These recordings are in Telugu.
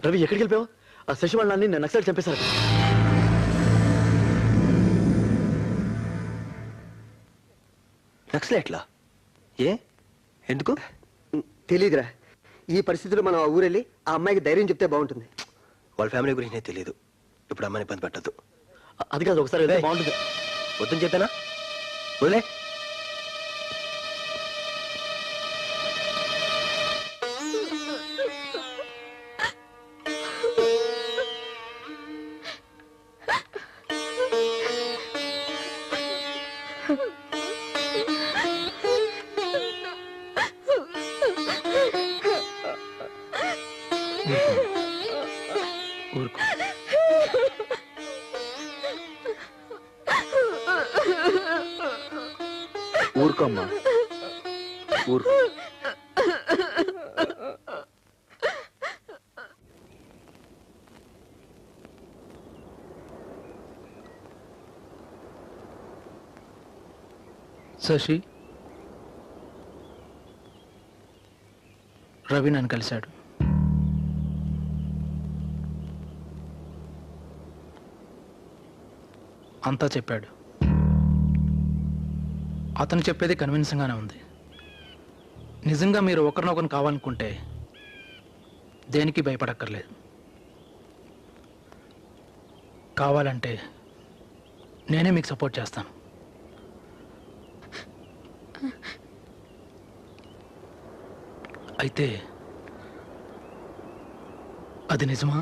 రవి ఎక్కడికి వెళ్ళిపోయావు? ఆ శశి వాళ్ళని నేను నక్సలైట్ చంపేశారు. నక్సలైట్లా? ఏ ఎందుకు తెలీదురా. ఈ పరిస్థితుల్లో మనం ఆ ఊరెళ్ళి ఆ అమ్మాయికి ధైర్యం చెప్తే బాగుంటుంది. వాళ్ళ ఫ్యామిలీ గురించి నాకు తెలియదు. ఇప్పుడు అమ్మాయిని ఇబ్బంది పెట్టద్దు. అది కాదు, ఒకసారి వెళ్తే బాగుంటుంది. వద్దని చెప్పానా? వదిలే. ఊరుకో అమ్మా, ఊరు. శశి, రవి నన్ను కలిశాడు. అంతా చెప్పాడు. అతను చెప్పేది కన్విన్సింగ్గానే ఉంది. నిజంగా మీరు ఒకరినొకరు కావాలనుకుంటే దేనికి భయపడక్కర్లేదు. కావాలంటే నేనే మీకు సపోర్ట్ చేస్తాను. అయితే అది నిజమా?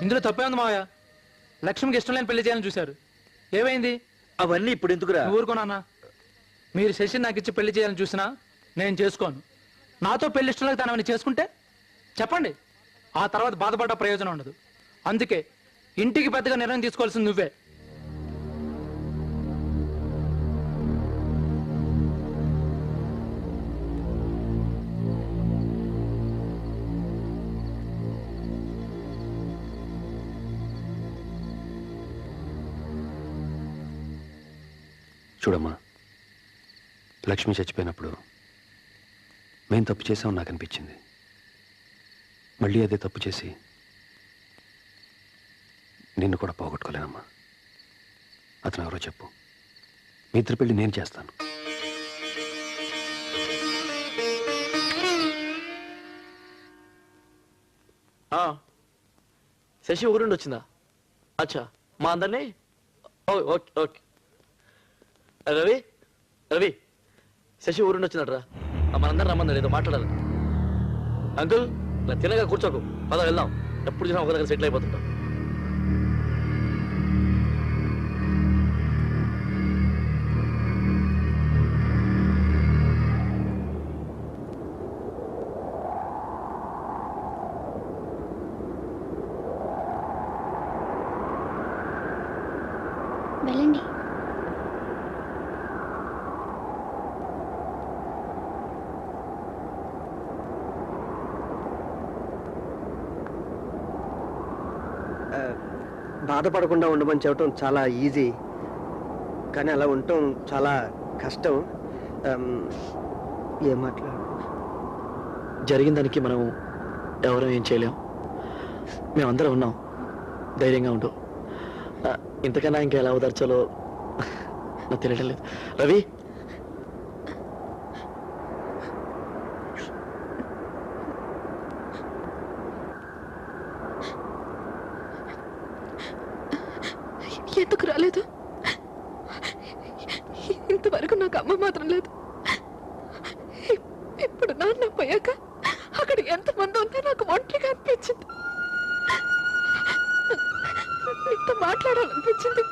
ఇందులో తప్పే ఉంది మావయ్య. లక్ష్మికి ఇష్టం లేని పెళ్లి చేయాలని చూశారు. ఏమైంది? అవన్నీ ఇప్పుడు ఎందుకురా? ఊరుకోనా? మీరు శశి నాకు ఇచ్చి పెళ్లి చేయాలని చూసినా నేను చేసుకోను. నాతో పెళ్లి ఇష్టం లేక తనవని చేసుకుంటే చెప్పండి, ఆ తర్వాత బాధపడ్డ ప్రయోజనం ఉండదు. అందుకే ఇంటికి పెద్దగా నిర్ణయం తీసుకోవాల్సింది నువ్వే. చూడమ్మా, లక్ష్మి చచ్చిపోయినప్పుడు మేము తప్పు చేసామని నాకు అనిపించింది. మళ్ళీ అదే తప్పు చేసి నిన్ను కూడా పోగొట్టుకోలేనమ్మా. అతను ఎవరో చెప్పు. మీ ఇద్దరి పెళ్లి నేను చేస్తాను. శశి ఊరుండి వచ్చిందా? అచ్చా, మా అందరినీ ఓకే ఓకే. రవి రవి శశి ఊరుండి వచ్చినట్రా. మనందరం రమ్మన్నాడు, ఏదో మాట్లాడాలి. అంకుల్, ఇలా తినగా కూర్చోకు, పద వెళ్దాం. ఎప్పుడు చూసినా ఒక దగ్గర సెటిల్ అయిపోతుంటాం. వెళ్ళండి. బాధపడకుండా ఉండమని చెప్పడం చాలా ఈజీ, కానీ అలా ఉండటం చాలా కష్టం. ఏం మాట్లాడు? జరిగిన దానికి మనం ఎవరూ ఏం చేయలేం. మేమందరం ఉన్నాం, ధైర్యంగా ఉండు. ఇంతకన్నా ఇంకా ఎలా ఓదార్చాలో నాకు తెలియటం లేదు. రవి, ఎందుకు రాలేదు? ఇంతవరకు నాకు అమ్మ మాత్రం లేదు. ఇప్పుడు నాన్న పోయాక అక్కడ ఎంతమంది ఉంటే నాకు ఒంటరిగా అనిపించింది. నీతో మాట్లాడాలనిపించింది,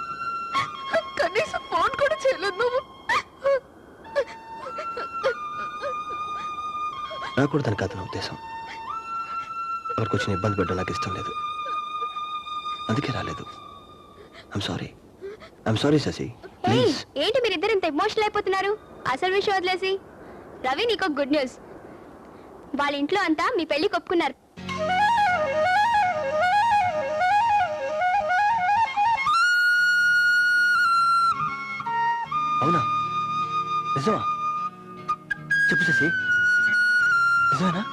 కనీసం ఫోన్ కూడా చేయలేదు నువ్వు. నాకు కూడా తనకు అతని ఉద్దేశం. ఎవరికి వచ్చిన ఇబ్బంది పెట్టడం నాకు ఇష్టం లేదు, అందుకే రాలేదు. I'm sorry Shashi, please. Please ఏంటి మీరిద్దరు ఇంత ఎమోషనల్ అయిపోతున్నారు? అసలు విషయం వదిలేసి. రవి, నీకు గుడ్ న్యూస్. వాళ్ళ ఇంట్లో అంతా మీ పెళ్లి ఒప్పుకున్నారు. అవునా? నిజమా? చెప్పు శశి, నిజమేనా?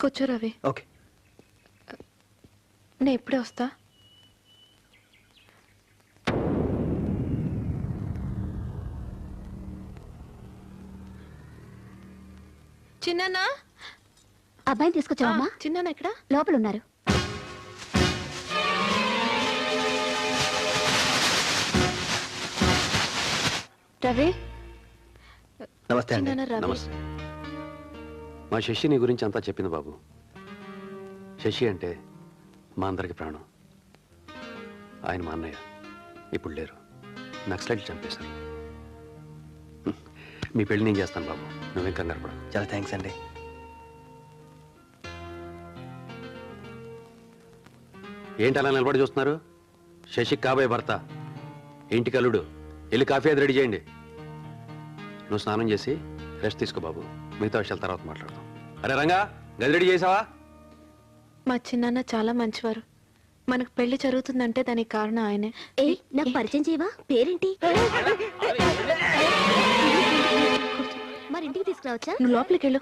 కూర్చో రవి. ఓకే. నేను ఇప్పుడే వస్తా. చిన్న అబ్బాయిని తీసుకొచ్చావమ్మా? చిన్న ఎక్కడ? లోపల ఉన్నారు. రవి. నమస్తే అండి. చిన్న రవి. నమస్తే. మా శశి నీ గురించి అంతా చెప్పింది బాబు. శశి అంటే మా అందరికి ప్రాణం. ఆయన మా అన్నయ్య. ఇప్పుడు లేరు. నక్సలైట్లు చంపేశారు. మీ పెళ్లి నేను చేస్తాను బాబు, నువ్వేం కంగారు పడకు. చాలా థ్యాంక్స్ అండి. ఏంటి అలా నిలబడి చూస్తున్నారు? శశికి కాబోయే భర్త, ఇంటికి అల్లుడు. వెళ్ళి కాఫీ అది రెడీ చేయండి. నువ్వు స్నానం చేసి రెస్ట్ తీసుకో బాబు, మిగతా విషయాల తర్వాత మాట్లాడతాం. అరే రంగా, గది రెడీ చేసావా? మా చిన్నాన్న చాలా మంచివారు. మనకు పెళ్లి జరుగుతుందంటే దానికి కారణం ఆయనే. నాకు పరిచయం చేయవా? పేరేంటి? మరి ఇంటికి తీసుకురావచ్చా? నువ్వు లోపలికి వెళ్ళు.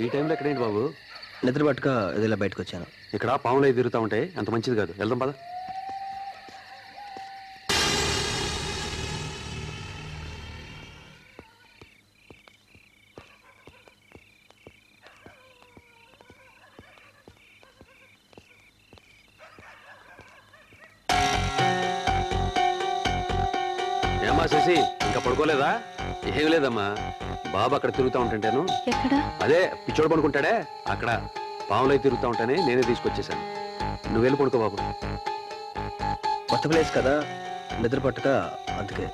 ఈ టైంలో ఎక్కడేంటి బాబు? నిద్ర పట్టుక ఇలా బయటకు వచ్చాను. ఇక్కడ పాములు అవి తిరుగుతూ ఉంటాయి, అంత మంచిది కాదు. వెళ్దాం పద. ఏమ్మా శశి, ఇంకా పడుకోలేదా? ఏం లేదమ్మా, బాబు అక్కడ తిరుగుతూ ఉంటుంటాను. ఎక్కడ? అదే పిచ్చోడు పడుకుంటాడే అక్కడ, పాములై తిరుగుతూ ఉంటానే నేనే తీసుకొచ్చేసాను. నువ్వు వెళ్ళి పడుకో బాబు. కొత్త ప్లేస్ కదా, నిద్ర పట్టుక అందుకే.